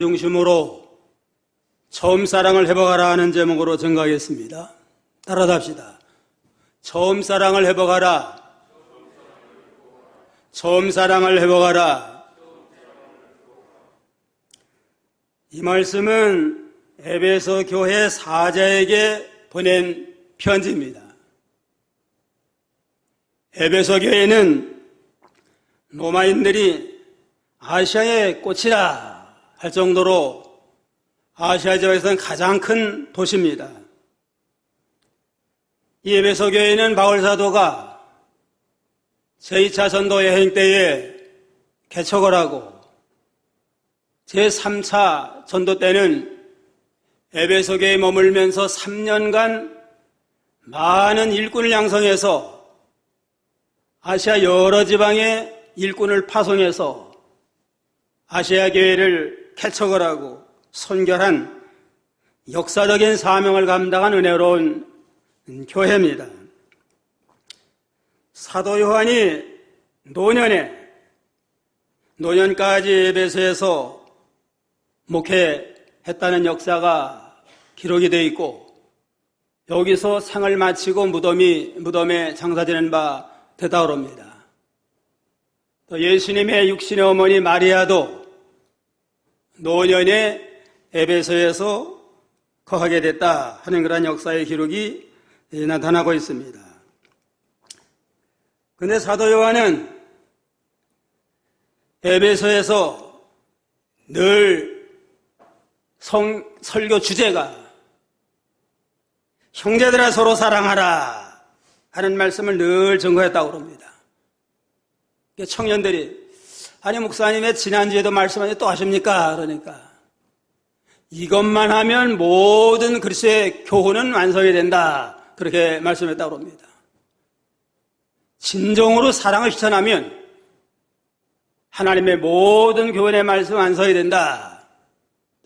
중심으로 처음 사랑을 회복하라 하는 제목으로 증거하겠습니다. 따라합시다. 처음 사랑을 회복하라. 처음 사랑을 회복하라. 이 말씀은 에베소 교회 사자에게 보낸 편지입니다. 에베소 교회는 로마인들이 아시아의 꽃이라 할 정도로 아시아 지역에서는 가장 큰 도시입니다. 이 에베소 교회는 바울 사도가 제2차 전도 여행 때에 개척을 하고 제3차 전도 때는 에베소 교회에 머물면서 3년간 많은 일꾼을 양성해서 아시아 여러 지방에 일꾼을 파송해서 아시아 교회를 개척을 하고 선결한 역사적인 사명을 감당한 은혜로운 교회입니다. 사도 요한이 노년까지 에베소에서 목회했다는 역사가 기록이 되어 있고 여기서 생을 마치고 무덤에 장사되는 바 되다고 합니다. 또 예수님의 육신의 어머니 마리아도 노년에 에베소에서 거하게 됐다 하는 그런 역사의 기록이 나타나고 있습니다. 그런데 사도 요한은 에베소에서 늘 설교 주제가 형제들아 서로 사랑하라 하는 말씀을 늘 증거했다고 합니다. 청년들이 아니 목사님 왜 지난주에도 말씀하셨는데 또 하십니까? 그러니까 이것만 하면 모든 그리스도의 교훈은 완성이 된다 그렇게 말씀했다고 합니다. 진정으로 사랑을 실천하면 하나님의 모든 교훈의 말씀 완성이 된다.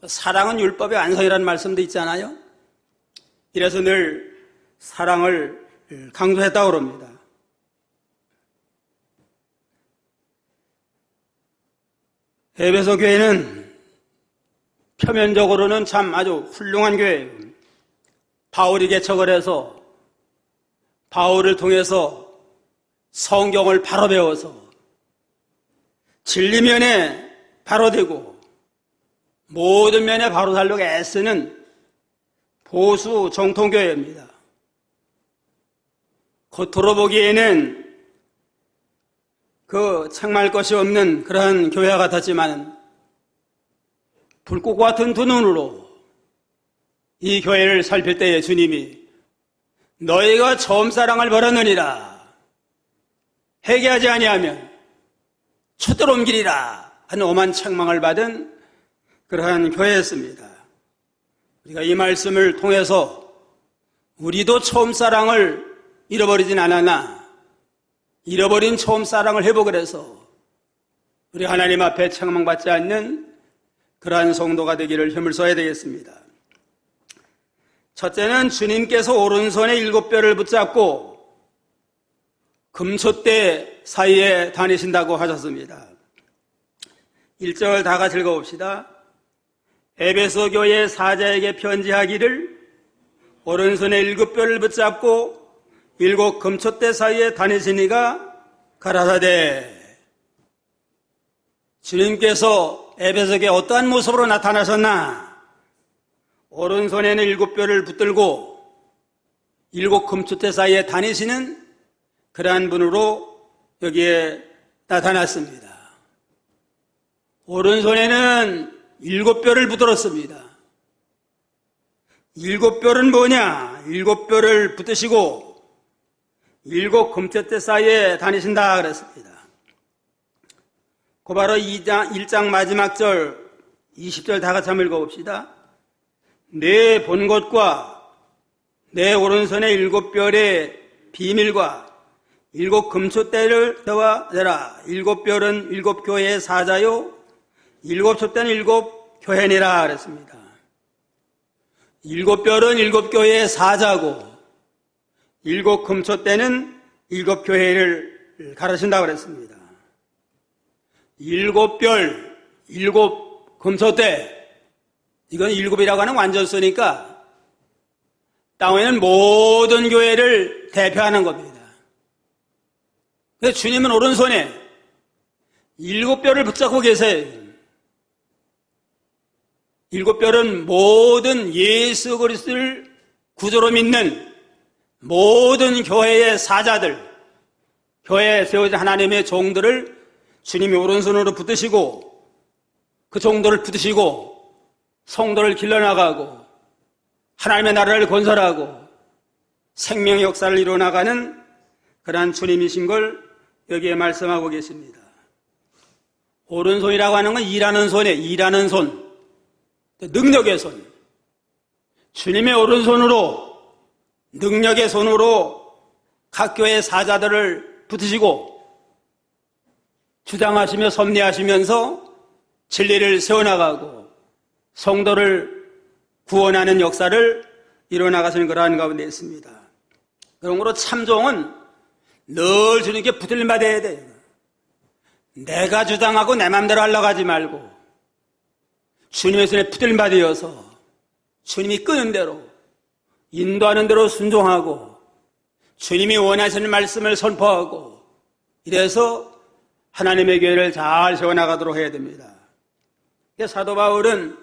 사랑은 율법의 완성이라는 말씀도 있잖아요. 이래서 늘 사랑을 강조했다고 합니다. 에베소 교회는 표면적으로는 참 아주 훌륭한 교회예요. 바울이 개척을 해서 바울을 통해서 성경을 바로 배워서 진리면에 바로 되고 모든 면에 바로 살려고 애쓰는 보수 정통교회입니다. 겉으로 보기에는 그 책망할 것이 없는 그러한 교회와 같았지만 불꽃 같은 두 눈으로 이 교회를 살필 때에 주님이 너희가 처음 사랑을 버렸느니라 회개하지 아니하면 초대로 옮기리라 하는 오만 책망을 받은 그러한 교회였습니다. 우리가 이 말씀을 통해서 우리도 처음 사랑을 잃어버리진 않았나 잃어버린 처음 사랑을 회복을 해서 우리 하나님 앞에 책망받지 않는 그러한 성도가 되기를 힘을 써야 되겠습니다. 첫째는 주님께서 오른손에 7뼈를 붙잡고 금촛대 사이에 다니신다고 하셨습니다. 1절 다 같이 읽어봅시다. 에베소 교회 사자에게 편지하기를 오른손에 7뼈를 붙잡고 7 금촛대 사이에 다니시니가 가라사대. 주님께서 에베소에 어떠한 모습으로 나타나셨나? 오른손에는 7뼈를 붙들고 7 금촛대 사이에 다니시는 그러한 분으로 여기에 나타났습니다. 오른손에는 7뼈를 붙들었습니다. 7뼈는 뭐냐? 7뼈를 붙드시고 7 금촛대 사이에 다니신다 그랬습니다. 그 바로 1장 마지막 절 20절 다 같이 한번 읽어봅시다. 내 본 것과 내 오른손의 7뼈의 비밀과 7 금촛대를 대라. 7뼈는 7 교회의 사자요 7 촛대는 7 교회니라 그랬습니다. 7뼈는 7 교회의 사자고 7 금촛대는 7 교회를 가르친다고 그랬습니다. 7별, 7 금소대, 이건 일곱이라고 하는 완전수니까 땅에는 모든 교회를 대표하는 겁니다. 그래서 주님은 오른손에 일곱 뼈를 붙잡고 계세요. 일곱 뼈는 모든 예수 그리스도를 구주로 믿는 모든 교회의 사자들, 교회에 세워진 하나님의 종들을 주님이 오른손으로 붙드시고 그 종들을 붙드시고 성도를 길러나가고 하나님의 나라를 건설하고 생명의 역사를 이루어나가는 그러한 주님이신 걸 여기에 말씀하고 계십니다. 오른손이라고 하는 건 일하는 손에 일하는 손, 능력의 손. 주님의 오른손으로 능력의 손으로 각 교회의 사자들을 붙으시고 주장하시며 섭리하시면서 진리를 세워나가고 성도를 구원하는 역사를 이루어나가시는 그러한 가운데 있습니다. 그러므로 참종은 늘 주님께 붙들림받아야 돼요. 내가 주장하고 내 마음대로 하려고 하지 말고 주님의 손에 붙들림받아서 주님이 끄는 대로 인도하는 대로 순종하고 주님이 원하시는 말씀을 선포하고 이래서 하나님의 교회를 잘 세워나가도록 해야 됩니다. 사도 바울은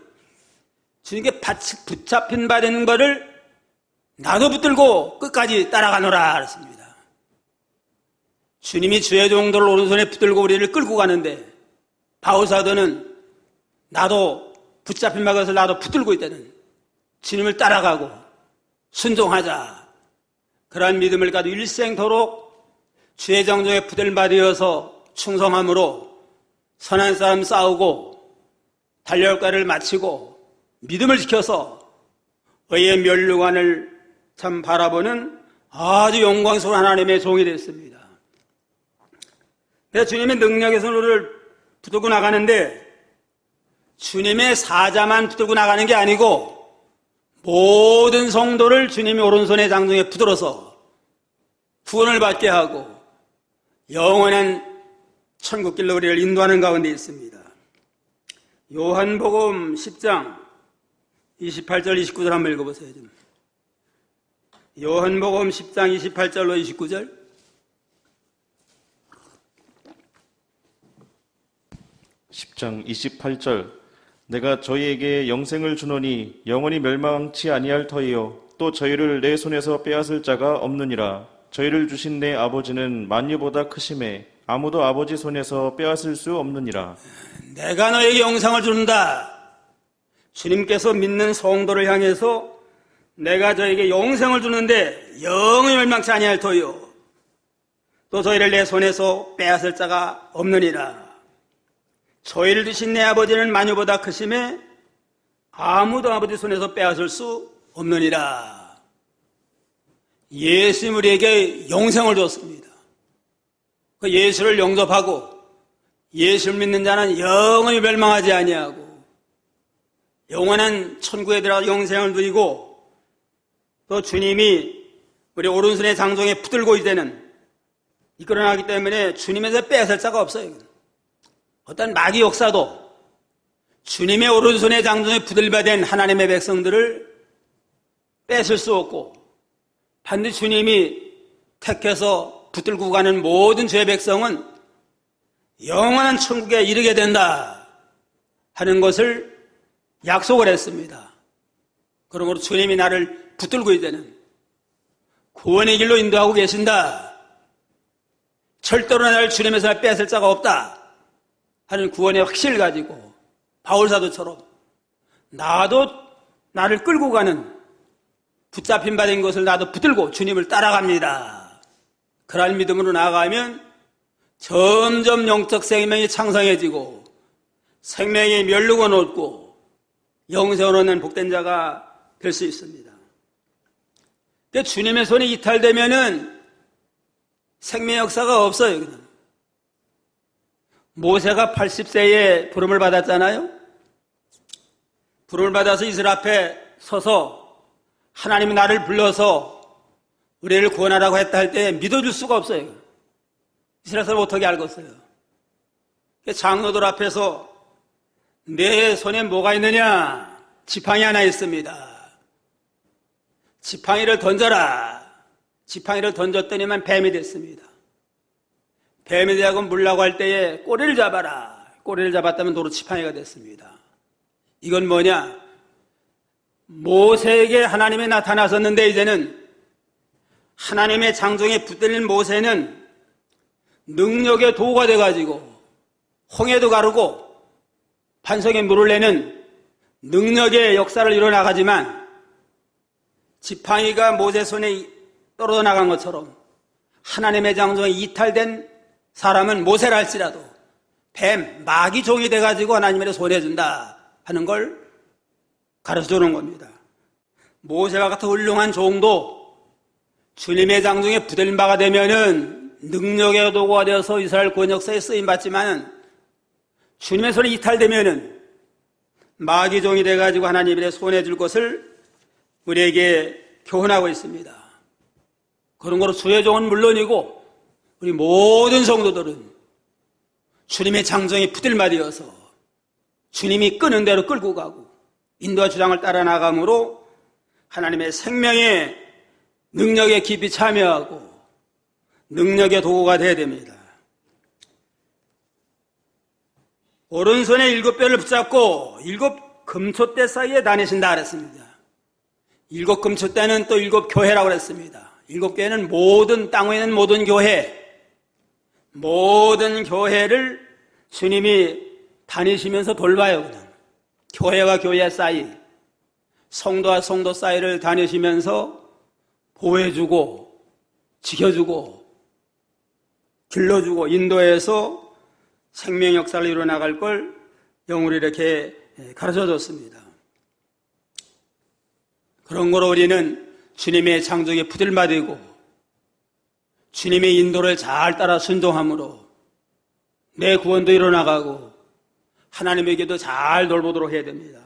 주님께 붙잡힌 바 되는 것을 나도 붙들고 끝까지 따라가노라 그랬습니다. 주님이 주의 종들을 오른손에 붙들고 우리를 끌고 가는데 바울 사도는 나도 붙잡힌 바 것을 나도 붙들고 있다는 주님을 따라가고 순종하자. 그러한 믿음을 가지고 일생토록 주의 정종에 붙들받으어서 충성함으로 선한 싸움 싸우고 달려올 과를 마치고 믿음을 지켜서 의의 멸류관을 참 바라보는 아주 영광스러운 하나님의 종이 됐습니다. 그래서 주님의 능력의 손을 붙들고 나가는데 주님의 사자만 붙들고 나가는 게 아니고 모든 성도를 주님이 오른손의 장중에 붙들어서 구원을 받게 하고 영원한 천국길로 우리를 인도하는 가운데 있습니다. 요한복음 10장 28절 29절 한번 읽어보세요. 요한복음 10장 28절로 29절. (10장 28절) 내가 저희에게 영생을 주노니 영원히 멸망치 아니할 터이요 또 저희를 내 손에서 빼앗을 자가 없느니라. 저희를 주신 내 아버지는 만유보다 크심에 아무도 아버지 손에서 빼앗을 수 없느니라. 내가 너에게 영생을 준다. 주님께서 믿는 성도를 향해서 내가 저에게 영생을 주는데 영원히 멸망치 아니할 터이요 또 저희를 내 손에서 빼앗을 자가 없느니라. 저희를 주신 내 아버지는 만유보다 크심에 아무도 아버지 손에서 빼앗을 수 없느니라. 예수님 우리에게 영생을 줬습니다. 그 예수를 영접하고 예수를 믿는 자는 영원히 멸망하지 아니하고 영원한 천국에 들어가 영생을 누리고 또 주님이 우리 오른손의 장종에 붙들고 이제는 이끌어나기 때문에 주님에서 빼앗을 자가 없어요. 어떤 마귀 역사도 주님의 오른손의 장중에 붙들받은 하나님의 백성들을 뺏을 수 없고 반드시 주님이 택해서 붙들고 가는 모든 죄의 백성은 영원한 천국에 이르게 된다 하는 것을 약속을 했습니다. 그러므로 주님이 나를 붙들고 이제는 구원의 길로 인도하고 계신다. 절대로 나를 주님에서 뺏을 자가 없다 하는 구원의 확신을 가지고 바울사도처럼 나도 나를 끌고 가는 붙잡힌 바 된 것을 나도 붙들고 주님을 따라갑니다. 그러한 믿음으로 나아가면 점점 영적 생명이 창성해지고 생명의 멸류관 얻고 영생을 얻는 복된 자가 될 수 있습니다. 그러니까 주님의 손에 이탈되면은 생명 역사가 없어요. 그냥. 모세가 80세에 부름을 받았잖아요. 부름을 받아서 이스라엘 앞에 서서 하나님이 나를 불러서 우리를 구원하라고 했다 할 때 믿어줄 수가 없어요. 이스라엘 사람 어떻게 알겠어요? 장로들 앞에서 내 손에 뭐가 있느냐? 지팡이 하나 있습니다. 지팡이를 던져라. 지팡이를 던졌더니만 뱀이 됐습니다. 뱀이 되고 물라고 할 때에 꼬리를 잡아라. 꼬리를 잡았다면 도로 지팡이가 됐습니다. 이건 뭐냐? 모세에게 하나님이 나타나셨는데 이제는 하나님의 장정에 붙들린 모세는 능력의 도구가 돼가지고 홍해도 가르고 반석에 물을 내는 능력의 역사를 이뤄나가지만 지팡이가 모세 손에 떨어져 나간 것처럼 하나님의 장정에 이탈된 사람은 모세라 할지라도 뱀, 마귀 종이 돼가지고 하나님의 손에 준다 하는 걸 가르쳐주는 겁니다. 모세와 같은 훌륭한 종도 주님의 장중에 붙들린 바가 되면은 능력의 도구가 되어서 이스라엘 구원 역사에 쓰임받지만은 주님의 손에 이탈되면은 마귀 종이 돼가지고 하나님의 손에 줄 것을 우리에게 교훈하고 있습니다. 그런 거로 주의 종은 물론이고 우리 모든 성도들은 주님의 장정에 붙들마 되어서 주님이 끄는 대로 끌고 가고 인도와 주장을 따라 나감으로 하나님의 생명의 능력에 깊이 참여하고 능력의 도구가 되어야 됩니다. 오른손에 7뼈를 붙잡고 7 금초대 사이에 다니신다 그랬습니다. 7 금초대는 또 7 교회라고 그랬습니다. 7 교회는 모든 땅에 있는 모든 교회를 주님이 다니시면서 돌봐요. 그냥 교회와 교회 사이, 성도와 성도 사이를 다니시면서 보호해주고 지켜주고 길러주고 인도해서 생명 역사를 이뤄나갈 걸 영으로 이렇게 가르쳐줬습니다. 그런 거로 우리는 주님의 창조에 붙들마되고 주님의 인도를 잘 따라 순종함으로 내 구원도 이뤄나가고 하나님에게도 잘 돌보도록 해야 됩니다.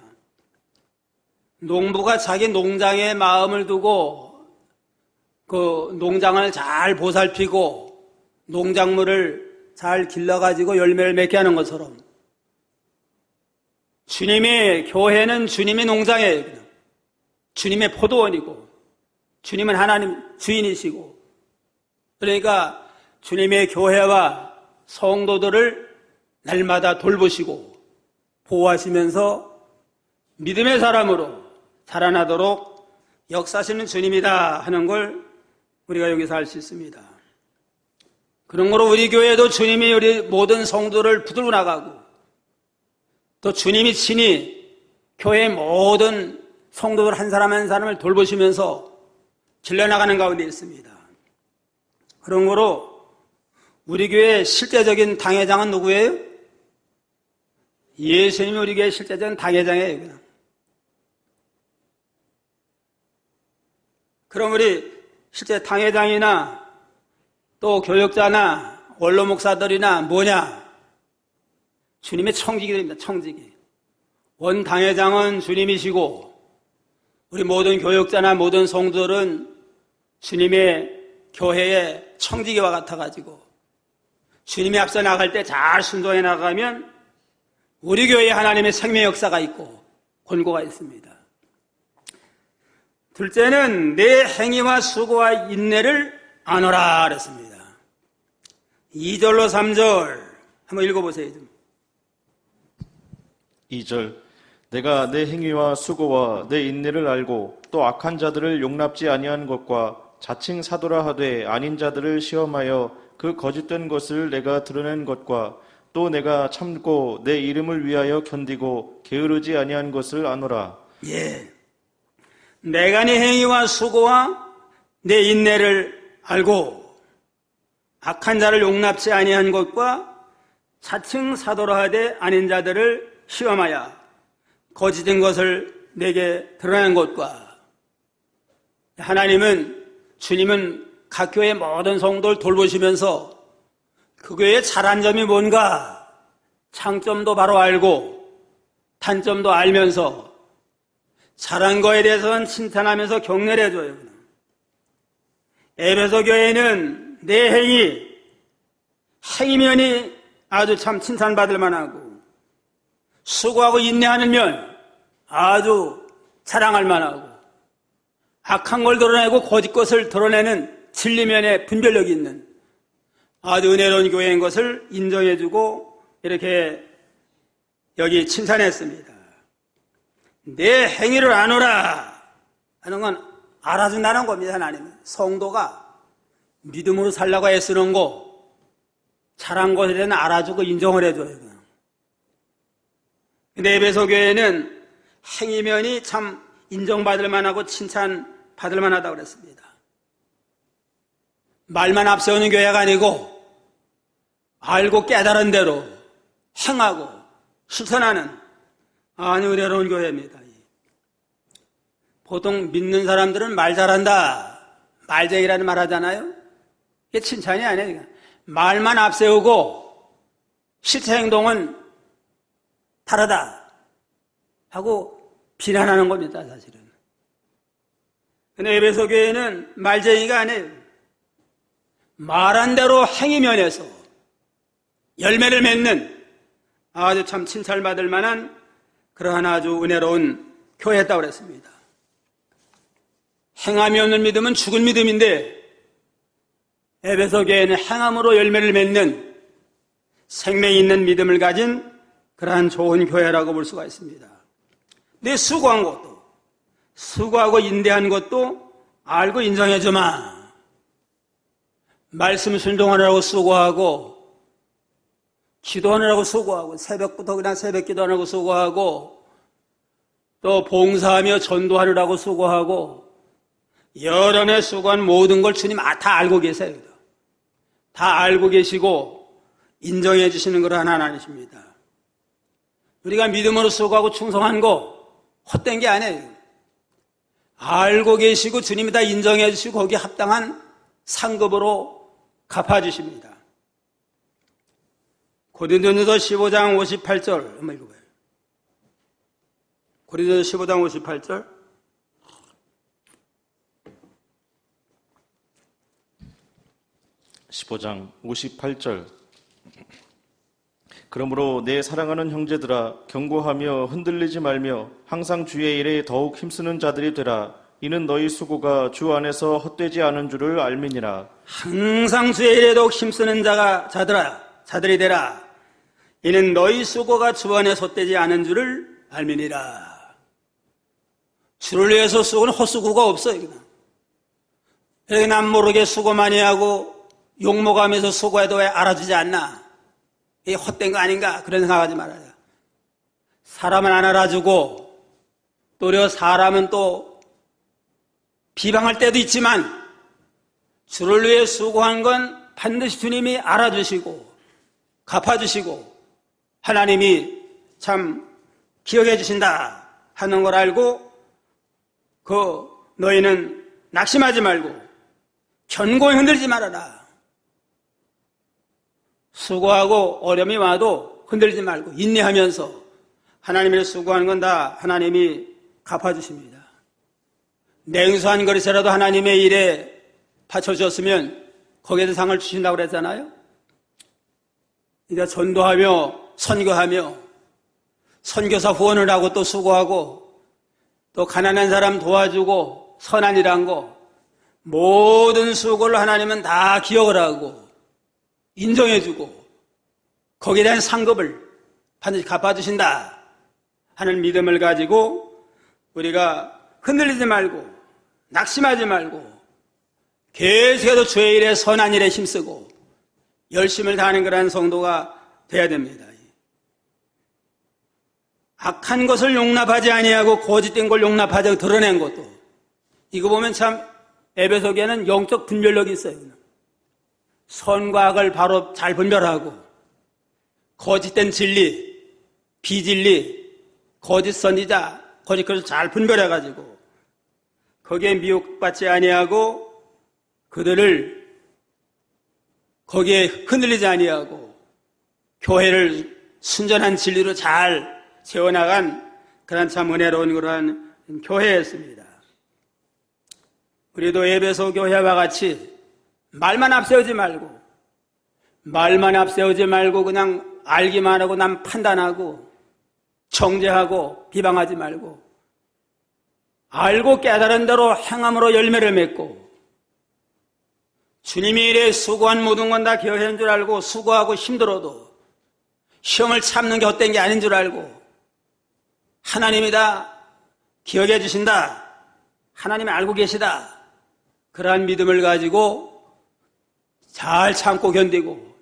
농부가 자기 농장에 마음을 두고 그 농장을 잘 보살피고 농작물을 잘 길러가지고 열매를 맺게 하는 것처럼 주님의 교회는 주님의 농장이에요. 주님의 포도원이고 주님은 하나님 주인이시고 그러니까 주님의 교회와 성도들을 날마다 돌보시고 보호하시면서 믿음의 사람으로 자라나도록 역사하시는 주님이다 하는 걸 우리가 여기서 알 수 있습니다. 그런 거로 우리 교회도 주님이 우리 모든 성도를 붙들고 나가고 또 주님이 친히 교회의 모든 성도들 한 사람 한 사람을 돌보시면서 길러나가는 가운데 있습니다. 그런 거로 우리 교회의 실제적인 당회장은 누구예요? 예수님이 우리 교회의 실제적인 당회장이에요. 그냥. 그럼 우리 실제 당회장이나 또 교역자나 원로 목사들이나 뭐냐? 주님의 청직이 됩니다. 청직이. 원 당회장은 주님이시고 우리 모든 교역자나 모든 성도들은 주님의 교회의 청지기와 같아가지고 주님이 앞서 나갈 때 잘 순종해 나가면 우리 교회에 하나님의 생명 역사가 있고 권고가 있습니다. 둘째는 내 행위와 수고와 인내를 안오라 그랬습니다. 2절로 3절 한번 읽어보세요. 2절 내가 내 행위와 수고와 내 인내를 알고 또 악한 자들을 용납지 아니한 것과 자칭 사도라 하되 아닌 자들을 시험하여 그 거짓된 것을 내가 드러낸 것과 또 내가 참고 내 이름을 위하여 견디고 게으르지 아니한 것을 아노라. 예, 내가 내 행위와 수고와 내 인내를 알고 악한 자를 용납지 아니한 것과 자칭 사도라 하되 아닌 자들을 시험하여 거짓된 것을 내게 드러낸 것과 주님은 각 교회의 모든 성도를 돌보시면서 그 교회의 잘한 점이 뭔가 장점도 바로 알고 단점도 알면서 잘한 거에 대해서는 칭찬하면서 격려를 해줘요. 에베소 교회는 내 행위면이 아주 참 칭찬받을 만하고 수고하고 인내하는 면 아주 자랑할 만하고 악한 걸 드러내고 거짓 것을 드러내는 진리면에 분별력이 있는 아주 은혜로운 교회인 것을 인정해주고 이렇게 여기 칭찬했습니다. 내 행위를 아노라 하는 건 알아준다는 겁니다. 하나님은 성도가 믿음으로 살라고 애쓰는 거 잘한 것에 대한 알아주고 인정을 해줘요. 근데 에베소 교회는 행위면이 참 인정받을 만하고 칭찬받을 만하다고 그랬습니다. 말만 앞세우는 교회가 아니고 알고 깨달은 대로 행하고 실천하는 아주 은혜로운 교회입니다. 보통 믿는 사람들은 말 잘한다, 말쟁이라는 말 하잖아요. 이게 칭찬이 아니에요. 말만 앞세우고 실체 행동은 다르다 하고 비난하는 겁니다, 사실은. 근데 에베소 교회는 말쟁이가 아니에요. 말한 대로 행위면에서 열매를 맺는 아주 참 칭찬받을 만한 그러한 아주 은혜로운 교회였다고 그랬습니다. 행함이 없는 믿음은 죽은 믿음인데 에베소 교회는 행함으로 열매를 맺는 생명이 있는 믿음을 가진 그러한 좋은 교회라고 볼 수가 있습니다. 내 수고한 것도, 수고하고 인내한 것도 알고 인정해주마. 말씀 순종하느라고 수고하고, 기도하느라고 수고하고, 새벽부터 그냥 새벽 기도하느라고 수고하고, 또 봉사하며 전도하느라고 수고하고, 여러 해 수고한 모든 걸 주님 다 알고 계세요. 다 알고 계시고 인정해 주시는 그러한 하나님이십니다. 우리가 믿음으로 수고하고 충성한 거 헛된 게 아니에요. 알고 계시고 주님이 다 인정해 주시고 거기에 합당한 상급으로 갚아주십니다. 고린도전서 15장 58절 한번 읽어봐요. 고린도전서 15장 58절. (15장 58절) 그러므로 내 사랑하는 형제들아 경고하며 흔들리지 말며 항상 주의 일에 더욱 힘쓰는 자들이 되라. 이는 너희 수고가 주 안에서 헛되지 않은 줄을 알미니라. 항상 주의 일에 더욱 힘쓰는 자들이 되라. 이는 너희 수고가 주 안에서 헛되지 않은 줄을 알미니라. 주를 위해서 수고는 헛수고가 없어요. 그냥 남 모르게 수고 많이 하고 욕먹으면서 수고해도 왜 알아주지 않나? 이게 헛된 거 아닌가? 그런 생각하지 말아요. 사람은 안 알아주고 또 사람은 또 비방할 때도 있지만 주를 위해 수고한 건 반드시 주님이 알아주시고 갚아주시고 하나님이 참 기억해 주신다 하는 걸 알고 너희는 낙심하지 말고 견고히 흔들지 말아라. 수고하고 어려움이 와도 흔들지 말고 인내하면서 하나님의 수고하는 건 다 하나님이 갚아주십니다. 냉수한 그릇이라도 하나님의 일에 바쳐주셨으면 거기에서 상을 주신다고 그랬잖아요. 이제 전도하며 선교하며 선교사 후원을 하고 또 수고하고 또 가난한 사람 도와주고 선한 일한 거 모든 수고를 하나님은 다 기억을 하고 인정해주고 거기에 대한 상급을 반드시 갚아주신다 하는 믿음을 가지고 우리가 흔들리지 말고 낙심하지 말고 계속해서 주의 일에 선한 일에 힘쓰고 열심을 다하는 그러한 성도가 돼야 됩니다. 악한 것을 용납하지 아니하고 거짓된 걸 용납하지 않고 드러낸 것도 이거 보면 참 에베소교회는 영적 분별력이 있어요. 선과 악을 바로 잘 분별하고 거짓된 진리, 비진리, 거짓 선지자, 거짓 것을 잘 분별해가지고 거기에 미혹받지 아니하고 그들을 거기에 흔들리지 아니하고 교회를 순전한 진리로 잘 세워나간 그런 참 은혜로운 그러한 교회였습니다. 우리도 에베소 교회와 같이 말만 앞세우지 말고 그냥 알기만 하고 남 판단하고 정죄하고 비방하지 말고 알고 깨달은 대로 행함으로 열매를 맺고 주님이 이래 수고한 모든 건 다 기여한 줄 알고 수고하고 힘들어도 시험을 참는 게 헛된 게 아닌 줄 알고 하나님이 다 기억해 주신다. 하나님이 알고 계시다. 그러한 믿음을 가지고 잘 참고 견디고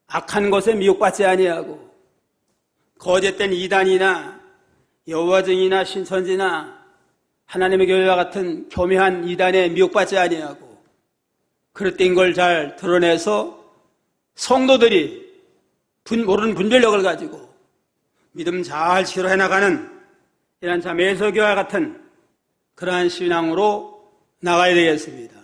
악한 것에 미혹받지 아니하고 거짓된 이단이나 여호와증이나 신천지나 하나님의 교회와 같은 교묘한 이단에 미혹받지 아니하고 그릇된 걸 잘 드러내서 성도들이 모르는 분별력을 가지고 믿음 잘 치료해 나가는 이런 참 에서교와 같은 그러한 신앙으로 나가야 되겠습니다.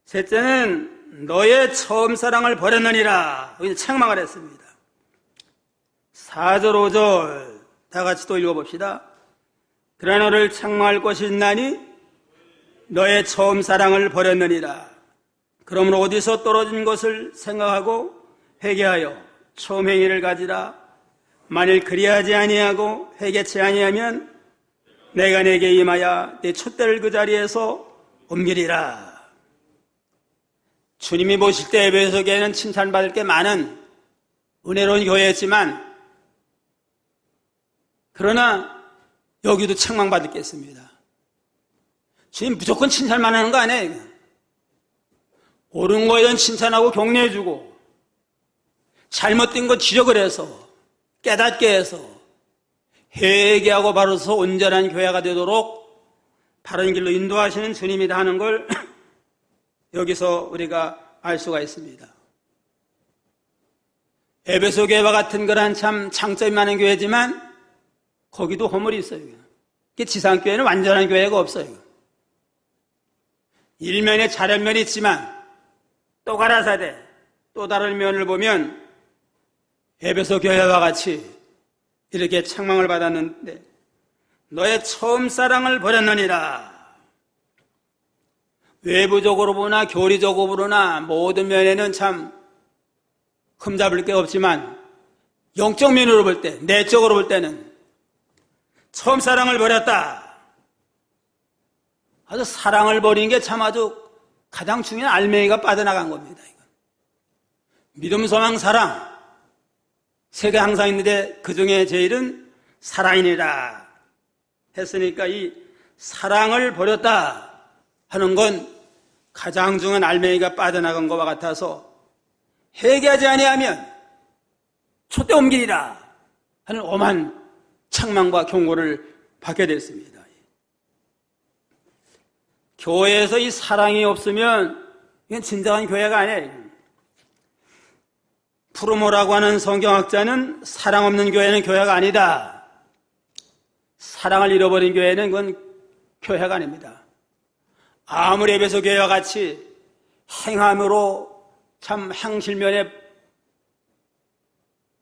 셋째는 너의 처음 사랑을 버렸느니라 책망을 했습니다. 4절 5절 다 같이 또 읽어봅시다. 그러나 너를 책망할 것이 있나니 너의 처음 사랑을 버렸느니라. 그러므로 어디서 떨어진 것을 생각하고 회개하여 처음 행위를 가지라. 만일 그리하지 아니하고 회개치 아니하면 내가 내게 임하여 내 촛대를 그 자리에서 옮기리라. 주님이 보실 때 에베소 교회는 칭찬받을 게 많은 은혜로운 교회였지만 그러나 여기도 책망받을 게 있습니다. 주님 무조건 칭찬만 하는 거 아니에요. 옳은 거에 대한 칭찬하고 격려해주고 잘못된 거 지적을 해서 깨닫게 해서 회개하고 바로서 온전한 교회가 되도록 바른 길로 인도하시는 주님이다 하는 걸 여기서 우리가 알 수가 있습니다. 에베소 교회와 같은 그런 참 장점이 많은 교회지만 거기도 허물이 있어요. 지상교회는 완전한 교회가 없어요. 일면에 잘한 면이 있지만 또 가라사대 또 다른 면을 보면 에베소 교회와 같이 이렇게 책망을 받았는데 너의 처음 사랑을 버렸느니라. 외부적으로 보나 교리적으로 보나 모든 면에는 참 흠잡을 게 없지만 영적 면으로 볼 때, 내적으로 볼 때는 처음 사랑을 버렸다. 아주 사랑을 버리는 게 참 아주 가장 중요한 알맹이가 빠져나간 겁니다. 이건. 믿음, 소망, 사랑 세 개 항상 있는데 그 중에 제일은 사랑이니라 했으니까 이 사랑을 버렸다 하는 건 가장 중요한 알맹이가 빠져나간 것과 같아서 회개하지 아니하면 촛대 옮기리라 하는 엄한 책망과 경고를 받게 됐습니다. 교회에서 이 사랑이 없으면 이건 진정한 교회가 아니에요. 프루모라고 하는 성경학자는 사랑 없는 교회는 교회가 아니다. 사랑을 잃어버린 교회는 그건 교회가 아닙니다. 아무리 에베소 교회와 같이 행함으로 참 행실면에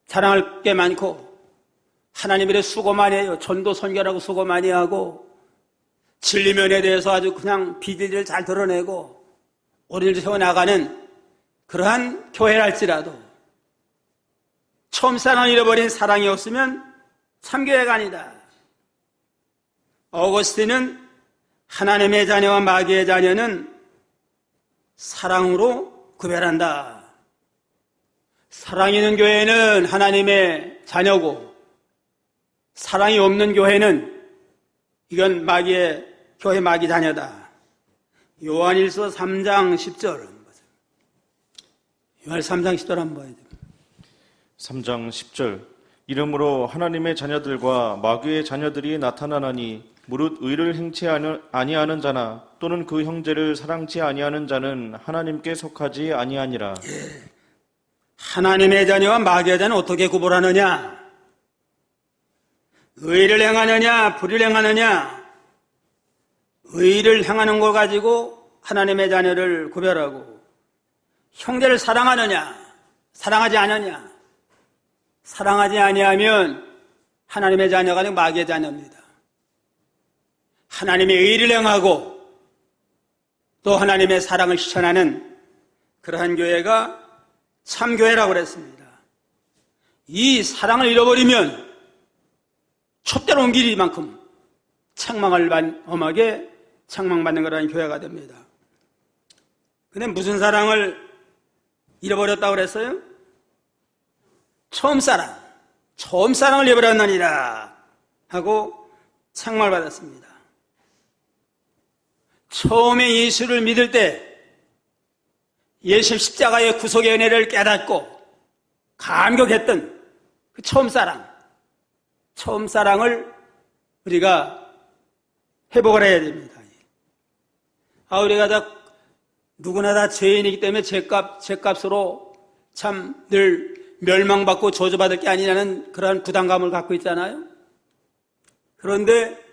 자랑할 게 많고 하나님 일에 수고 많이 해요. 전도 선교라고 수고 많이 하고 진리면에 대해서 아주 그냥 비밀을 잘 드러내고 옳은 일을 세워나가는 그러한 교회랄지라도 처음 사랑을 잃어버린 사랑이 없으면 참교회가 아니다. 어거스틴은 하나님의 자녀와 마귀의 자녀는 사랑으로 구별한다. 사랑이 있는 교회는 하나님의 자녀고 사랑이 없는 교회는 이건 마귀의 교회 마귀 자녀다. 요한일서 3장 10절 요한 3장 10절 한번 봐야 돼요. 3장 10절 이러므로 하나님의 자녀들과 마귀의 자녀들이 나타나나니 무릇 의를 행치 아니하는 자나 또는 그 형제를 사랑치 아니하는 자는 하나님께 속하지 아니하니라. 하나님의 자녀와 마귀의 자는 어떻게 구분하느냐? 의를 행하느냐 불의를 행하느냐? 의를 행하는 걸 가지고 하나님의 자녀를 구별하고 형제를 사랑하느냐 사랑하지 않느냐? 사랑하지 아니하면 하나님의 자녀가 아니고 마귀의 자녀입니다. 하나님의 의를 행하고 또 하나님의 사랑을 실천하는 그러한 교회가 참교회라고 그랬습니다. 이 사랑을 잃어버리면 촛대로 옮기리만큼 엄하게 책망받는 거라는 교회가 됩니다. 근데 무슨 사랑을 잃어버렸다고 그랬어요? 처음 사랑을 잃어버렸느니라 하고 책망을 받았습니다. 처음에 예수를 믿을 때 예수 십자가의 구속의 은혜를 깨닫고 감격했던 그 처음 사랑을 우리가 회복을 해야 됩니다. 우리가 누구나 다 죄인이기 때문에 죄값으로 참 늘 멸망받고 저주받을 게 아니라는 그러한 부담감을 갖고 있잖아요. 그런데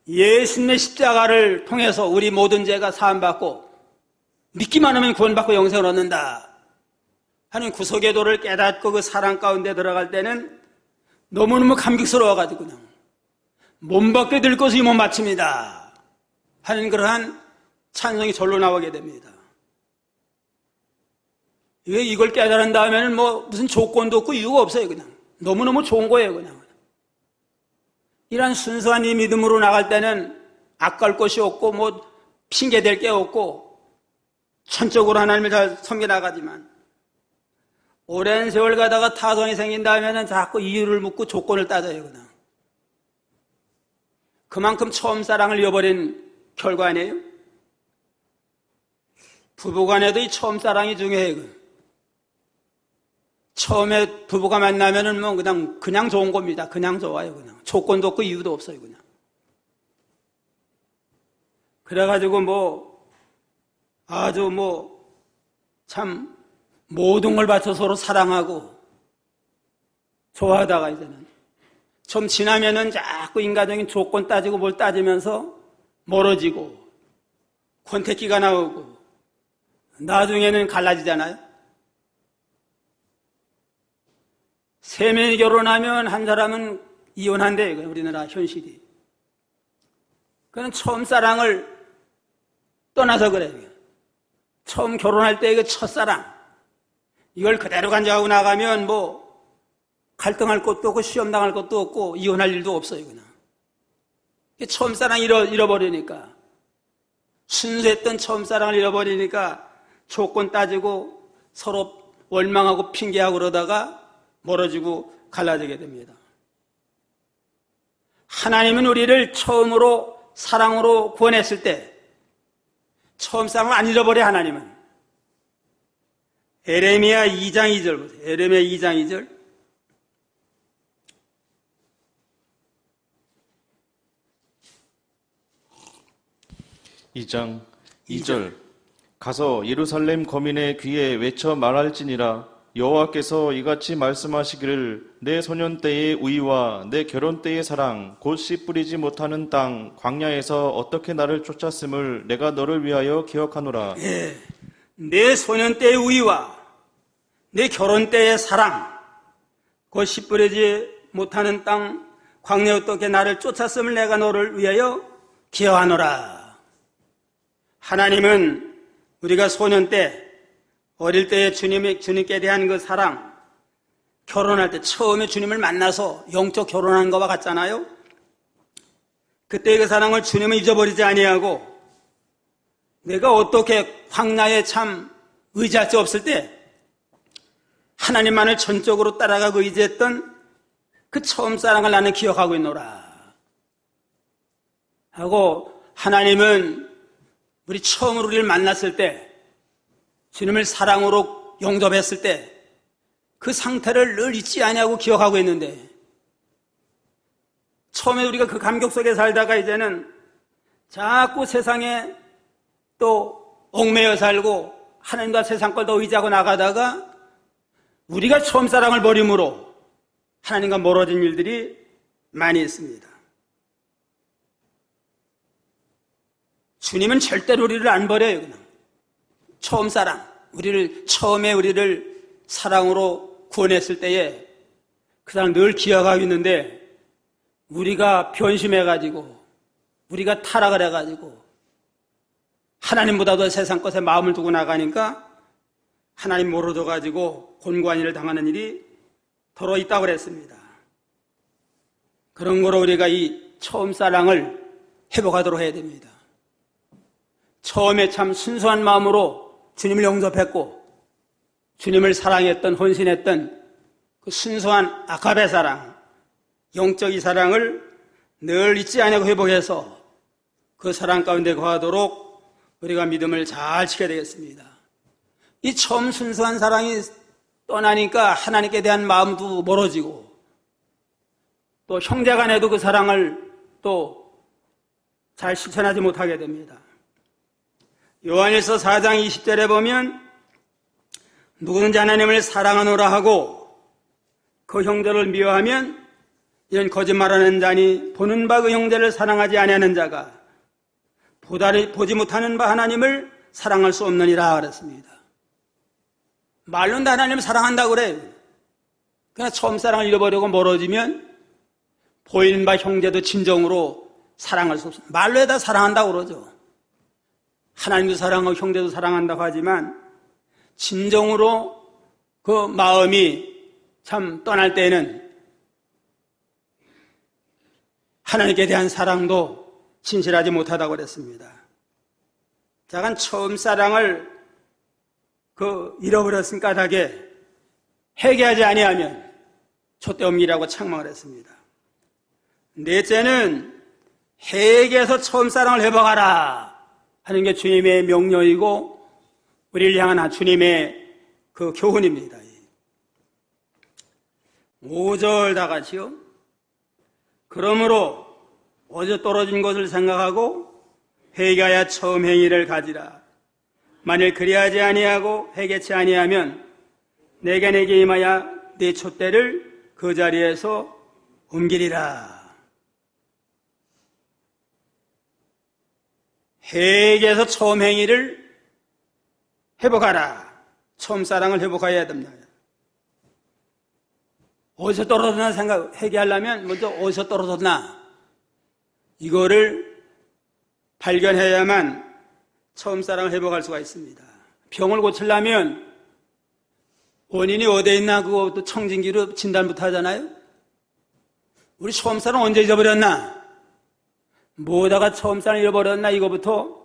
예수님의 십자가를 통해서 우리 모든 죄가 사함받고 믿기만 하면 구원받고 영생을 얻는다 하는 구속의 도를 깨닫고 그 사랑 가운데 들어갈 때는 너무너무 감격스러워가지고 그냥 몸 밖에 들 것을 이 몸 바칩니다 하는 그러한 찬송이 절로 나오게 됩니다. 이걸 깨달은 다음에는 무슨 조건도 없고 이유가 없어요. 그냥 너무너무 좋은 거예요. 그냥 이런 순수한 이 믿음으로 나갈 때는 아까울 것이 없고 핑계댈 게 없고 천적으로 하나님을 잘 섬겨 나가지만 오랜 세월 가다가 타성이 생긴 다음에는 자꾸 이유를 묻고 조건을 따져요. 그냥 그만큼 처음 사랑을 잃어버린 결과 아니에요? 부부간에도 이 처음 사랑이 중요해요. 처음에 부부가 만나면은 그냥 좋은 겁니다. 그냥 좋아요. 그냥 조건도 없고 이유도 없어요. 그냥 그래가지고 아주 참 모든 걸 바쳐 서로 사랑하고 좋아하다가 이제는 좀 지나면은 자꾸 인간적인 조건 따지고 뭘 따지면서 멀어지고 권태기가 나오고 나중에는 갈라지잖아요. 세 명이 결혼하면 한 사람은 이혼한대. 우리나라 현실이. 그는 처음 사랑을 떠나서 그래요. 처음 결혼할 때 그 첫사랑 이걸 그대로 간직하고 나가면 갈등할 것도 없고 시험 당할 것도 없고 이혼할 일도 없어요. 그냥 처음 사랑 잃어버리니까 순수했던 처음 사랑을 잃어버리니까 조건 따지고 서로 원망하고 핑계하고 그러다가 멀어지고 갈라지게 됩니다. 하나님은 우리를 처음으로 사랑으로 구원했을 때 처음 사랑을 안 잃어버려. 하나님은 에레미야 2장 2절 보세요. 에레미야 2장 2절. (2장 2절) 가서 예루살렘 거민의 귀에 외쳐 말할지니라. 여호와께서 이같이 말씀하시기를 내 소년 때의 우위와 내 결혼 때의 사랑 곧 씨 뿌리지 못하는 땅 광야에서 어떻게 나를 쫓았음을 내가 너를 위하여 기억하노라. 예, 내 소년 때의 우위와 내 결혼 때의 사랑 곧 씨 뿌리지 못하는 땅 광야에 어떻게 나를 쫓았음을 내가 너를 위하여 기억하노라. 하나님은 우리가 소년 때 어릴 때에 주님께 대한 그 사랑, 결혼할 때 처음에 주님을 만나서 영적 결혼한 것과 같잖아요. 그때의 그 사랑을 주님은 잊어버리지 아니하고 내가 어떻게 광야에 참 의지할 수 없을 때 하나님만을 전적으로 따라가고 의지했던 그 처음 사랑을 나는 기억하고 있노라 하고, 하나님은 우리 처음으로 우리를 만났을 때 주님을 사랑으로 영접했을 때 그 상태를 늘 잊지 아니하고 기억하고 있는데, 처음에 우리가 그 감격 속에 살다가 이제는 자꾸 세상에 또 얽매여 살고 하나님과 세상 걸 더 의지하고 나가다가 우리가 처음 사랑을 버림으로 하나님과 멀어진 일들이 많이 있습니다. 주님은 절대로 우리를 안 버려요. 그냥 처음 사랑, 처음에 우리를 사랑으로 구원했을 때에 그 사랑 늘 기억하고 있는데, 우리가 변심해가지고 우리가 타락을 해가지고 하나님보다도 세상 것에 마음을 두고 나가니까 하나님 멀어져가지고 곤고한 일을 당하는 일이 더러 있다고 그랬습니다. 그런 거로 우리가 이 처음 사랑을 회복하도록 해야 됩니다. 처음에 참 순수한 마음으로 주님을 영접했고 주님을 사랑했던, 헌신했던 그 순수한 아가페 사랑, 영적 이 사랑을 늘 잊지 아니하고 회복해서 그 사랑 가운데 거하도록 우리가 믿음을 잘 지켜야 되겠습니다. 이 처음 순수한 사랑이 떠나니까 하나님께 대한 마음도 멀어지고 또 형제 간에도 그 사랑을 또 잘 실천하지 못하게 됩니다. 요한일서 4장 20절에 보면 누구든지 하나님을 사랑하노라 하고 그 형제를 미워하면 이런 거짓말하는 자니 보는 바 그 형제를 사랑하지 아니하는 자가 보지 못하는 바 하나님을 사랑할 수 없느니라 그랬습니다. 말로는 하나님을 사랑한다고 그래요. 그러나 처음 사랑을 잃어버리고 멀어지면 보이는 바 형제도 진정으로 사랑할 수 없습니다. 말로에 다 사랑한다고 그러죠. 하나님도 사랑하고 형제도 사랑한다고 하지만 진정으로 그 마음이 참 떠날 때에는 하나님께 대한 사랑도 진실하지 못하다고 그랬습니다. 자간 처음 사랑을 잃어버렸은 까닭에 회개하지 아니하면 촛대옵니라고 책망을 했습니다. 넷째는 회개해서 처음 사랑을 회복하라 하는 게 주님의 명령이고 우리를 향한 주님의 그 교훈입니다. 5절 다 같이요. 그러므로 어제 떨어진 것을 생각하고 회개하여 처음 행위를 가지라. 만일 그리하지 아니하고 회개치 아니하면 내게 임하여 네 촛대를 그 자리에서 옮기리라. 회개해서 처음 행위를 회복하라. 처음 사랑을 회복해야 됩니다. 어디서 떨어졌나 회개하려면 먼저 어디서 떨어졌나 이거를 발견해야만 처음 사랑을 회복할 수가 있습니다. 병을 고치려면 원인이 어디에 있나 그것도 청진기로 진단부터 하잖아요. 우리 처음 사랑 언제 잊어버렸나? 뭐다가 처음 사랑 잃어버렸나? 이거부터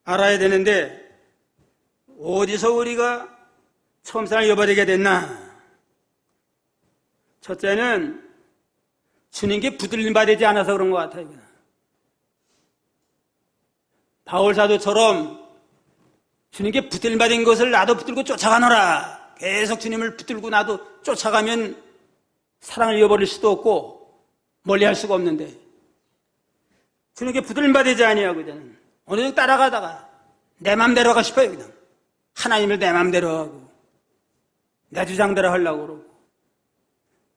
알아야 되는데 어디서 우리가 처음 사랑 잃어버리게 됐나? 첫째는 주님께 붙들림 받지 않아서 그런 것 같아요. 바울 사도처럼 주님께 붙들림 받은 것을 나도 붙들고 쫓아가노라. 계속 주님을 붙들고 나도 쫓아가면 사랑을 잃어버릴 수도 없고 멀리할 수가 없는데 주님께 붙들림 받지 아니하고 저는 어느 정도 따라가다가 내 맘대로 하고 싶어요. 그냥 하나님을 내 맘대로 하고 내 주장대로 하려고 그러고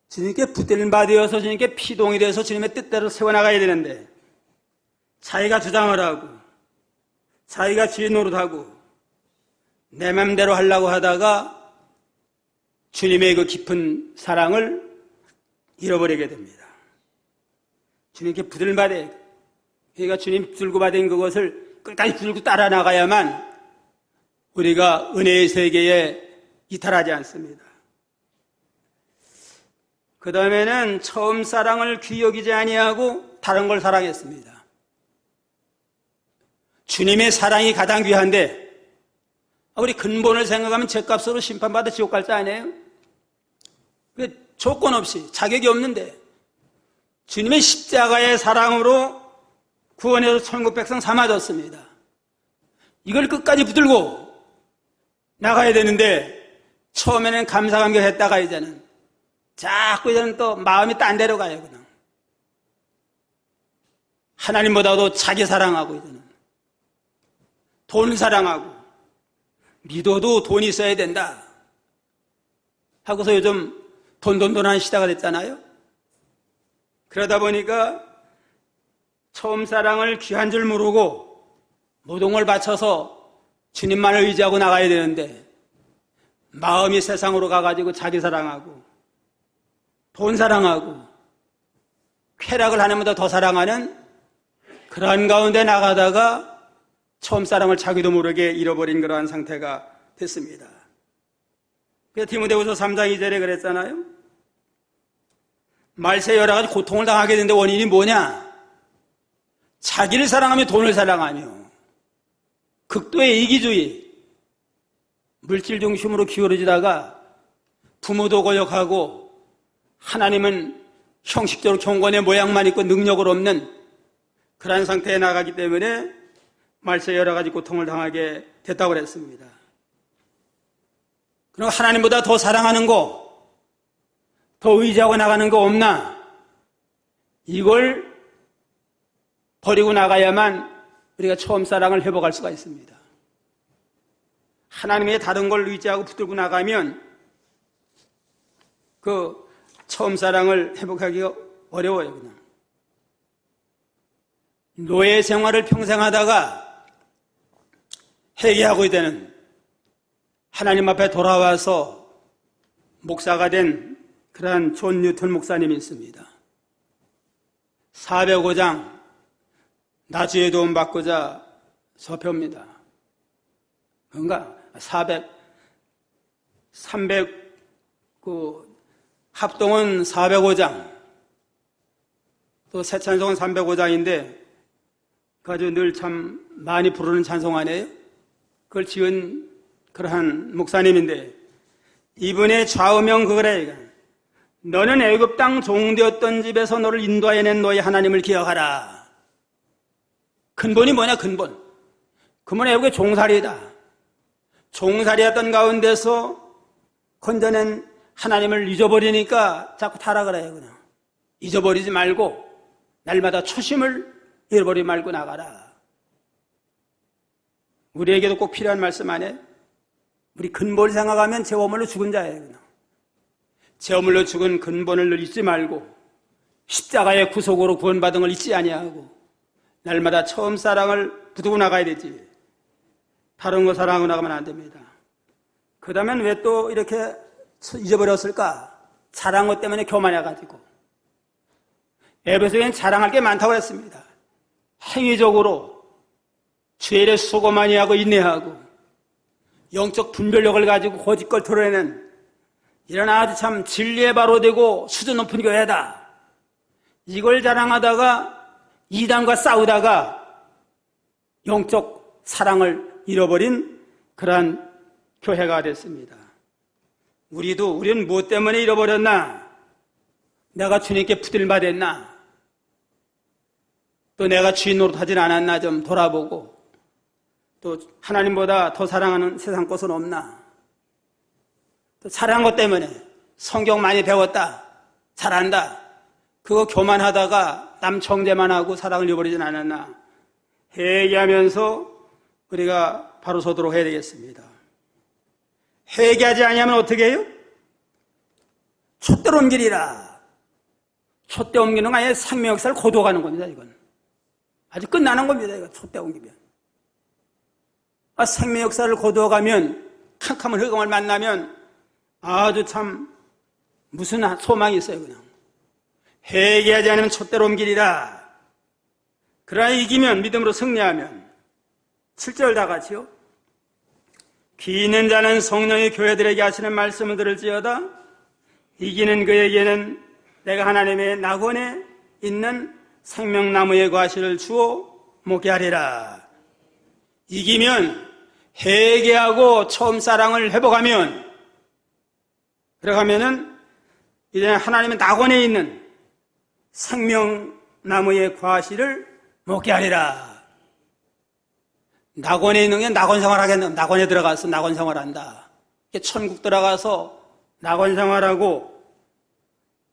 주님께 붙들림 받아서 주님께 피동이 돼서 주님의 뜻대로 세워나가야 되는데 자기가 주장을 하고 자기가 지혜 노릇하고 내 맘대로 하려고 하다가 주님의 그 깊은 사랑을 잃어버리게 됩니다. 주님께 붙들림 받아야 그러니까 주님 붙들고 받은 그것을 끝까지 붙들고 따라 나가야만 우리가 은혜의 세계에 이탈하지 않습니다. 그 다음에는 처음 사랑을 귀히 여기지 아니하고 다른 걸 사랑했습니다. 주님의 사랑이 가장 귀한데 우리 근본을 생각하면 죄값으로 심판받아 지옥 갈 자 아니에요? 조건 없이 자격이 없는데 주님의 십자가의 사랑으로 구원해서 천국 백성 삼아줬습니다. 이걸 끝까지 붙들고 나가야 되는데 처음에는 감사감격했다가 이제는 자꾸 이제는 또 마음이 딴 데로 가요. 그냥 하나님보다도 자기 사랑하고 이제는 돈 사랑하고 믿어도 돈이 있어야 된다 하고서 요즘 돈하는 시대가 됐잖아요. 그러다 보니까 처음 사랑을 귀한 줄 모르고 모든 걸 바쳐서 주님만을 의지하고 나가야 되는데 마음이 세상으로 가가지고 자기 사랑하고 돈 사랑하고 쾌락을 하나보다 더 사랑하는 그러한 가운데 나가다가 처음 사랑을 자기도 모르게 잃어버린 그러한 상태가 됐습니다. 그래서 디모데후서 3장 2절에 그랬잖아요. 말세에 여러 가지 고통을 당하게 되는데 원인이 뭐냐? 자기를 사랑하며 돈을 사랑하며 극도의 이기주의, 물질 중심으로 기울어지다가 부모도 거역하고 하나님은 형식적으로 경건의 모양만 있고 능력을 없는 그러한 상태에 나가기 때문에 말세에 여러 가지 고통을 당하게 됐다고 그랬습니다. 그리고 하나님보다 더 사랑하는 거, 더 의지하고 나가는 거 없나? 이걸 버리고 나가야만 우리가 처음 사랑을 회복할 수가 있습니다. 하나님의 다른 걸 의지하고 붙들고 나가면 그 처음 사랑을 회복하기가 어려워요. 그냥 노예 생활을 평생 하다가 회개하고 되는 하나님 앞에 돌아와서 목사가 된 그러한 존 뉴턴 목사님이 있습니다. 405장 나주의 도움 받고자 서표입니다. 그런가? 합동은 405장, 또 새 찬송은 305장인데, 아주 늘 참 많이 부르는 찬송 아니에요? 그걸 지은 그러한 목사님인데, 이분의 좌우명 그거래. 너는 애굽 땅 종되었던 집에서 너를 인도해낸 너의 하나님을 기억하라. 근본이 뭐냐, 근본. 그러면 애국의 종살이다. 종살이였던 가운데서 건져낸 하나님을 잊어버리니까 자꾸 타락을 해요, 그냥. 잊어버리지 말고, 날마다 초심을 잃어버리지 말고 나가라. 우리에게도 꼭 필요한 말씀 아니에요? 우리 근본을 생각하면 죄어물로 죽은 자예요, 그냥. 죄어물로 죽은 근본을 늘 잊지 말고, 십자가의 구속으로 구원받은 걸 잊지 아니하고, 날마다 처음 사랑을 붙들고 나가야 되지. 다른 거 사랑하고 나가면 안 됩니다. 그 다음엔 왜 또 이렇게 잊어버렸을까? 자랑한 것 때문에 교만해가지고. 에베소에는 자랑할 게 많다고 했습니다. 행위적으로 죄를 수고 많이 하고 인내하고 영적 분별력을 가지고 거짓걸 드러내는 이런 아주 참 진리에 바로 되고 수준 높은 교회다. 이걸 자랑하다가 이단과 싸우다가 영적 사랑을 잃어버린 그러한 교회가 됐습니다. 우리는 무엇 때문에 잃어버렸나? 내가 주님께 붙들받았나? 또 내가 주인 노릇하진 않았나 좀 돌아보고, 또 하나님보다 더 사랑하는 세상 것은 없나? 또 사랑한 것 때문에 성경 많이 배웠다, 잘한다, 그거 교만하다가 남 청제만 하고 사랑을 잃어버리진 않았나? 회개하면서 우리가 바로 서도록 해야 되겠습니다. 회개하지 아니하면 어떻게 해요? 촛대로 옮기리라. 촛대 옮기는 거 아니에요. 생명 역사를 거둬가는 겁니다. 이건 아직 끝나는 겁니다. 이거 촛대 옮기면. 생명 역사를 거둬가면 캄캄한 흑암을 만나면 아주 참 무슨 소망이 있어요. 그냥 회개하지 않으면 촛대로 옮기리라. 그러나 이기면, 믿음으로 승리하면 7절 다 같이요. 귀 있는 자는 성령이 교회들에게 하시는 말씀을 들을지어다. 이기는 그에게는 내가 하나님의 낙원에 있는 생명나무의 과실을 주어 먹게 하리라. 이기면, 회개하고 처음 사랑을 회복하면, 그러가면은 이제 하나님의 낙원에 있는 생명나무의 과실을 먹게 하리라. 낙원에 있는 게 낙원 생활하겠네. 낙원에 들어가서 낙원 생활한다. 천국 들어가서 낙원 생활하고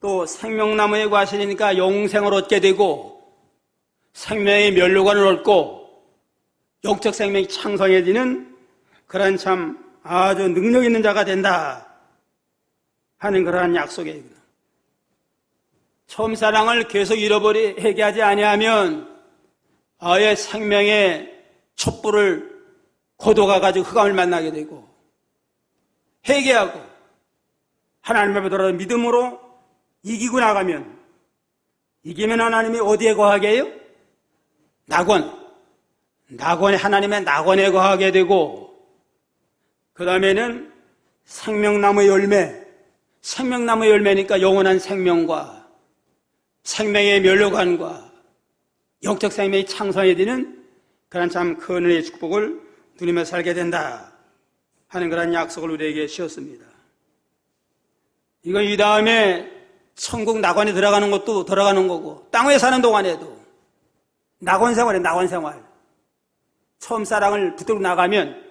또 생명나무의 과실이니까 영생을 얻게 되고 생명의 면류관을 얻고 영적 생명이 창성해지는 그런 참 아주 능력 있는 자가 된다 하는 그러한 약속이에요. 처음 사랑을 계속 회개하지 아니하면 아예 생명의 촛불을 거둬가가지고 흑암을 만나게 되고, 회개하고 하나님 앞에 돌아서 믿음으로 이기고 나가면, 이기면 하나님이 어디에 거하게 해요? 낙원에, 하나님의 낙원에 거하게 되고, 그 다음에는 생명나무의 열매, 생명나무의 열매니까 영원한 생명과 생명의 면류관과 영적 생명이 창성해지는 그런 참 큰 은혜의 축복을 누리며 살게 된다 하는 그런 약속을 우리에게 주셨습니다. 이거 이 다음에 천국 낙원에 들어가는 것도 들어가는 거고, 땅 위에 사는 동안에도 낙원 생활에 낙원 생활. 처음 사랑을 붙들고 나가면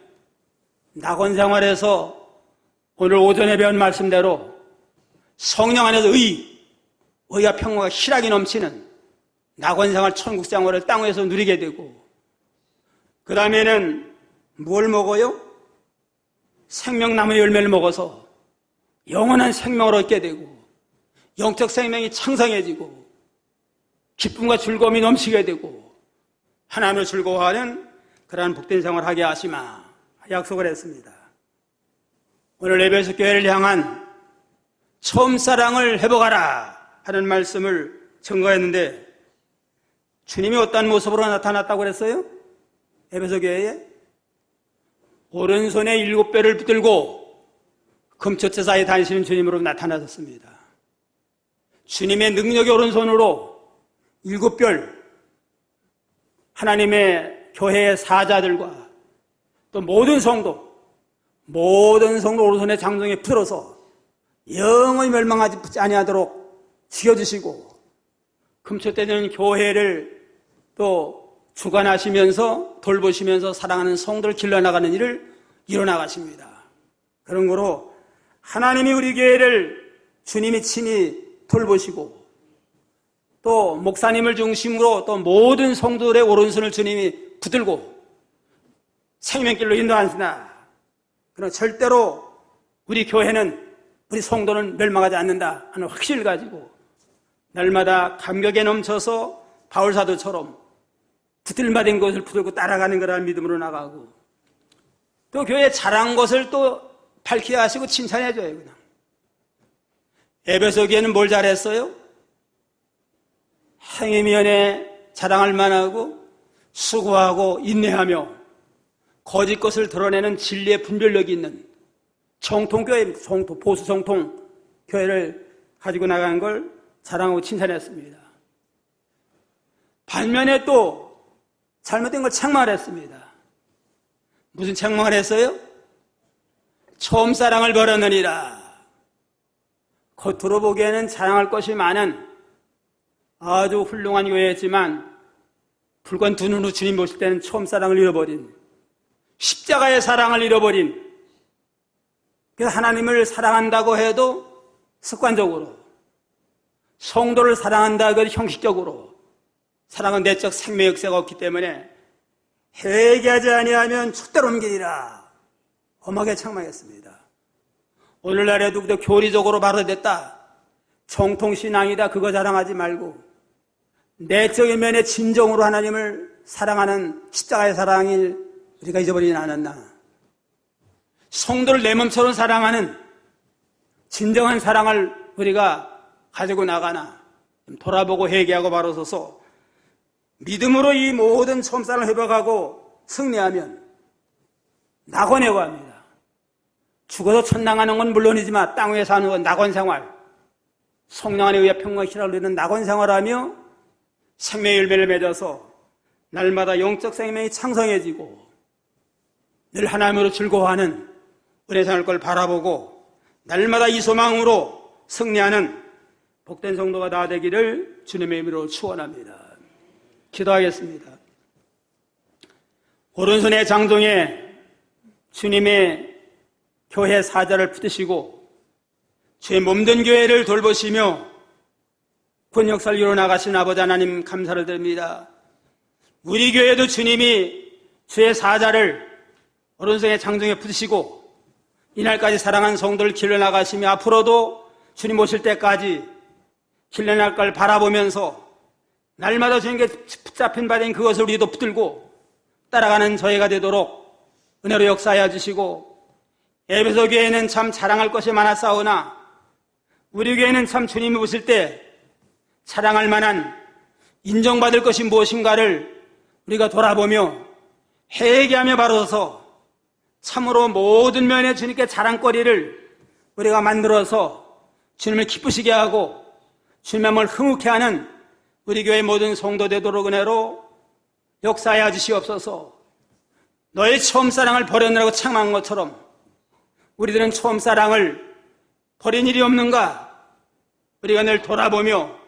낙원 생활에서 오늘 오전에 배운 말씀대로 성령 안에서 의와 평화가 희락이 넘치는 낙원 생활, 천국 생활을 땅 위에서 누리게 되고, 그 다음에는 뭘 먹어요? 생명나무의 열매를 먹어서 영원한 생명을 얻게 되고, 영적 생명이 창성해지고, 기쁨과 즐거움이 넘치게 되고, 하나님을 즐거워하는 그러한 복된 생활을 하게 하시마 약속을 했습니다. 오늘 에베소 교회를 향한 처음 사랑을 회복하라 하는 말씀을 증거했는데, 주님이 어떤 모습으로 나타났다고 그랬어요? 에베소 교회에 오른손에 7배를 붙들고 금초대사에 다니시는 주님으로 나타나셨습니다. 주님의 능력의 오른손으로 7별 하나님의 교회의 사자들과 또 모든 성도 오른손에 장정에 풀어서 영원히 멸망하지 아니하도록 지켜주시고, 금초대는 교회를 또 주관하시면서 돌보시면서 사랑하는 성도를 길러나가는 일을 이뤄나가십니다. 그런 거로 하나님이 우리 교회를 주님이 친히 돌보시고, 또 목사님을 중심으로 또 모든 성도들의 오른손을 주님이 붙들고 생명길로 인도하시나, 그러나 절대로 우리 교회는, 우리 성도는 멸망하지 않는다 하는 확신을 가지고 날마다 감격에 넘쳐서 바울사도처럼 붙들받은 것을 붙들고 따라가는 거라는 믿음으로 나가고, 또 교회에 잘한 것을 또 밝히게 하시고 칭찬해줘요. 그냥 에베소 교회는 뭘 잘했어요? 행위면에 자랑할 만하고 수고하고 인내하며 거짓 것을 드러내는 진리의 분별력이 있는 정통교회, 보수 정통 교회를 가지고 나간 걸 자랑하고 칭찬했습니다. 반면에 또 잘못된 걸 책망을 했습니다. 무슨 책망을 했어요? 처음 사랑을 버렸느니라. 겉으로 보기에는 자랑할 것이 많은 아주 훌륭한 교회였지만, 불과 두 눈으로 주님 보실 때는 처음 사랑을 잃어버린, 십자가의 사랑을 잃어버린, 그래서 하나님을 사랑한다고 해도 습관적으로, 성도를 사랑한다고 해도 형식적으로, 사랑은 내적 생명 역사가 없기 때문에 회개하지 아니하면 촛대로 옮기리라 엄하게 책망했습니다. 오늘날에도 교리적으로 바로 됐다, 정통신앙이다, 그거 자랑하지 말고 내적인 면에 진정으로 하나님을 사랑하는 십자가의 사랑을 우리가 잊어버리진 않았나. 성도를 내 몸처럼 사랑하는 진정한 사랑을 우리가 가지고 나가나. 돌아보고 회개하고 바로 서서 믿음으로 이 모든 처음사랑을 회복하고 승리하면 낙원에 갑니다. 죽어서 천당하는 건 물론이지만 땅 위에 사는 건 낙원 생활, 성령 안에 의해 평강시라고 누리는 낙원 생활하며 생명의 열매를 맺어서 날마다 영적 생명이 창성해지고 늘 하나님으로 즐거워하는 은혜 생활 걸 바라보고 날마다 이 소망으로 승리하는 복된 성도가 다 되기를 주님의 이름으로 축원합니다. 기도하겠습니다. 오른손의 장종에 주님의 교회 사자를 붙드시고 주의 몸된 교회를 돌보시며 군 역사를 이뤄나가신 아버지 하나님 감사를 드립니다. 우리 교회도 주님이 주의 사자를 오른손의 장종에 붙으시고 이날까지 사랑한 성도를 길러나가시며 앞으로도 주님 오실 때까지 길러나갈 걸 바라보면서 날마다 주님께 붙잡힌 바된 그것을 우리도 붙들고 따라가는 저희가 되도록 은혜로 역사하여 주시고, 에베소 교회는 참 자랑할 것이 많았사오나 우리 교회는 참 주님이 오실 때 자랑할 만한 인정받을 것이 무엇인가를 우리가 돌아보며 회개하며 바로서 참으로 모든 면에 주님께 자랑거리를 우리가 만들어서 주님을 기쁘시게 하고 주님의 마음을 흥하게 하는 우리 교회 모든 성도 되도록 은혜로 역사하여 주시옵소서. 너의 처음 사랑을 버렸느라고 책망한 것처럼 우리들은 처음 사랑을 버린 일이 없는가? 우리가 늘 돌아보며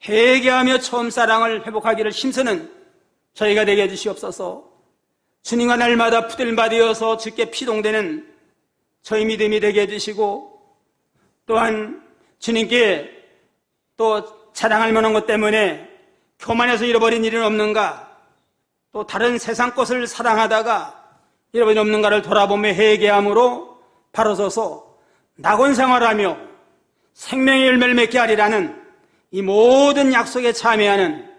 회개하며 처음 사랑을 회복하기를 힘쓰는 저희가 되게 해주시옵소서. 주님과 날마다 부들바되어서 주께 피동되는 저희 믿음이 되게 해주시고, 또한 주님께 또 자랑할 만한 것 때문에 교만해서 잃어버린 일은 없는가, 또 다른 세상 것을 사랑하다가 잃어버린 일 없는가를 돌아보며 회개함으로 바로 서서 낙원 생활하며 생명의 열매를 맺게 하리라는 이 모든 약속에 참여하는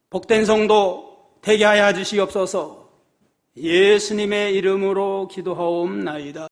복된 성도 되게 하여 주시옵소서. 예수님의 이름으로 기도하옵나이다.